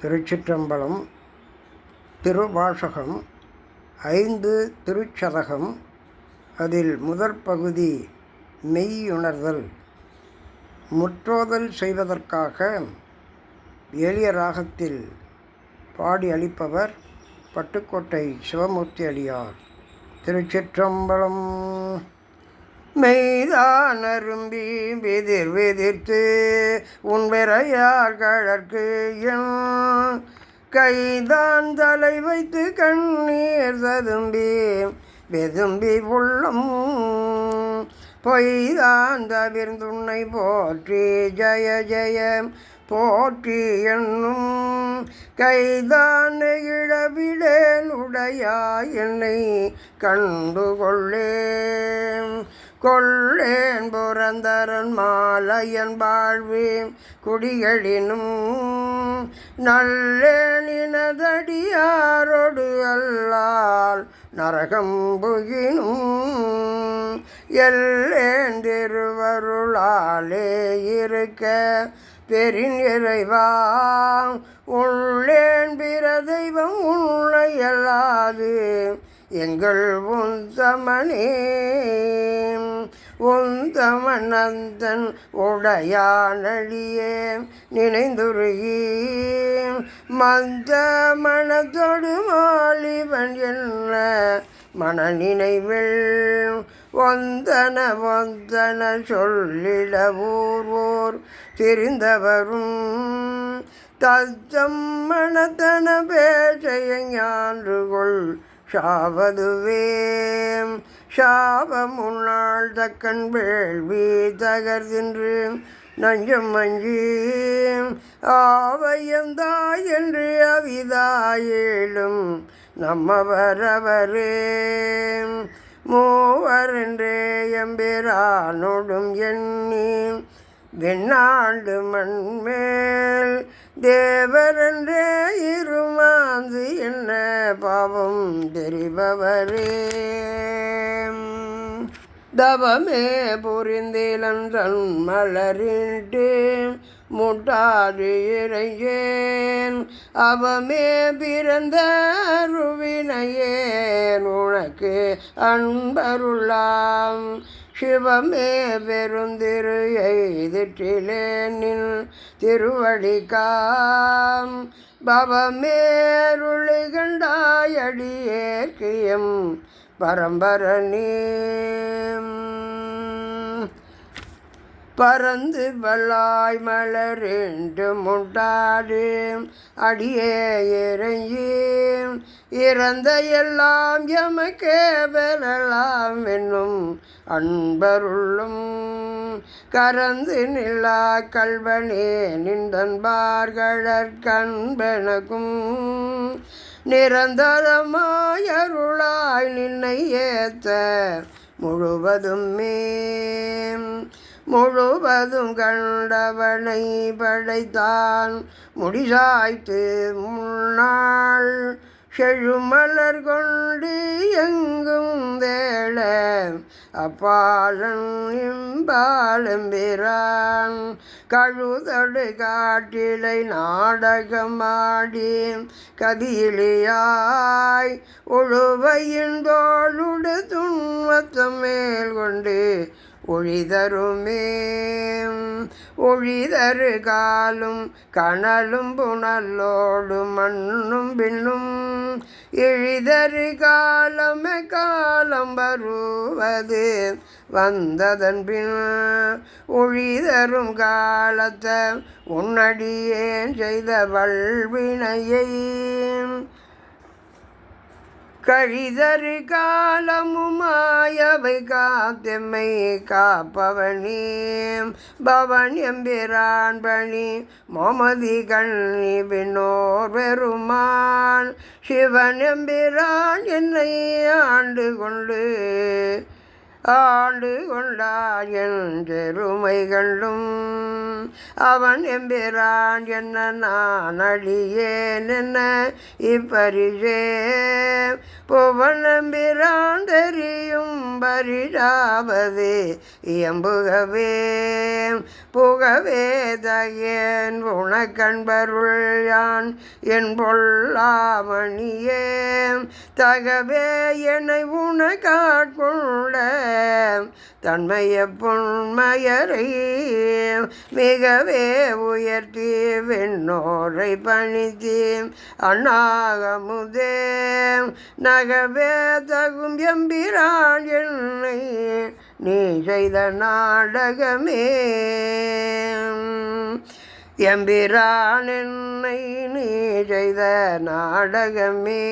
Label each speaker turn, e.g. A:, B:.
A: திருச்சிற்றம்பலம். திருவாசகம் 5 திருச்சதகம். அதில் முதற் பகுதி மெய்யுணர்தல். முற்றோதல் செய்வதற்காக எளிய ராகத்தில் பாடி அளிப்பவர் பட்டுக்கோட்டை சிவமூர்த்தி அடியார். திருச்சிற்றம்பலம். மெய்தான் அரும்பி விதிர் விதிர்த்து உன்விரையார் கழற்கு என் கைதான் தலை வைத்து கண்ணீர் ததும்பி வெதும்பி உள்ளம் பொய்தான் தவிர்ந்துன்னை போற்றி ஜய ஜய போற்றி என்னும் கைதான் நெகிழவிடேன் உடையாய் என்னை கண்டுகொள்ளேன் கொள்ளேன் புரந்தரன் மாலையன் வாழ்வேன் குடிகளினும் நல்லேனினதடியாரோடு அல்லால் நரகம் புகினும் எல்லேன் திருவருளாலே இருக்க பெரின் இறைவா உள்ளேன் பிற தெய்வம் உன்னையல்லாது எங்கள் உந்தமனே உந்தமனந்தன் உடையானடியே நினைந்துருகி மந்த மனத்தொடு மாலிவன் என்ன மன நினைவில் ஒந்தன ஒந்தன சொல்லிட ஊர்வோர் தெரிந்தவரும் தத்தம் மனத்தன பேச்சையான்றுகொள் சாவதுவே சாபம் உன்னாள் தக்கன் வேள்வி தகர்தின்று நஞ்சம் மஞ்சி ஆவையந்தாய் என்று அவிதாயேலும் நம்மவரவரே மூவரென்றே எம்பிரானோடும் எண்ணி வெண்ணாண்டு மண்மேல் தேவரென்றே இருமாந்து என்ன பாவம் தெரிபவரே தவமே புரிந்திலன்றன் மலரிட்டு முட்டாது இறையேன் அவமே பிறந்த அருவினையேன் உனக்கு அன்பருளாம் சிவமே பெருந்திரு எய்திற்றிலேனின் திருவடிக்காம் பவமேருளி கண்டாயடியேற்கியம் பரம்பரணி பறந்து வல்லாய் மலரென்று முட்டாடு அடியே இறங்கி இறந்த எல்லாம் எமக்கே பெறலாம் என்னும் அன்பருள்ளும் கறந்து நிலா கல்வனே நின்றன்பார்களற்கண்பனக்கும் நிரந்தரமாயருளாய் நின்னை ஏத்த முழுவதும் கண்டவனை படைத்தான் முடிசாய்த்து முன்னாள் செழுமலர் கொண்டு எங்கும் வேள அப்பாலன் இம்பாலம்பிரான் கழுதடு காட்டிலை நாடகமாடி கதியிலியாய் ஒழுவையின் தோளுடு துன்மத்தம் மேல் கொண்டு ஒழிதருமே ஒழிதரு காலும் கனலும் புனலோடு மண்ணும் பின்னும் எழிதரு காலமே காலம் வருவது வந்ததன் பின் ஒழிதரும் காலத்த உன்னடியேன் செய்த வல்வினையை கழிதரு காலமுமாயவை காத்தெம்மை காப்பவனே பவன் எம்பிரான் பணி மோமதி கண்ணி விண்ணோர் பெருமான் சிவன் எம்பிரான் என்னை ஆண்டு கொண்டு ஆண்டு கொண்டான் என் பெருமை கண்டும் அவன் எம்பிரான் என்ன நான் அடியேன் என்ன இப்பரிசே புவனம்பிரான் தெரியும் பரிதாபதே இயம்புகவே புகவே தயேன் உனக்கண்பருள் யான் என் பொல்லாமணியே தகவே என்னை உனக்காட்கொண்ட தன்மைய பொன்மையரை மிகவே உயர்த்தி விண்ணோரை பணித்தி அண்ணாகமுதே நகவே தகும் எம்பிரான் என்னை நீ செய்த நாடகமே எம்பிரான் என்னை நீ செய்த நாடகமே.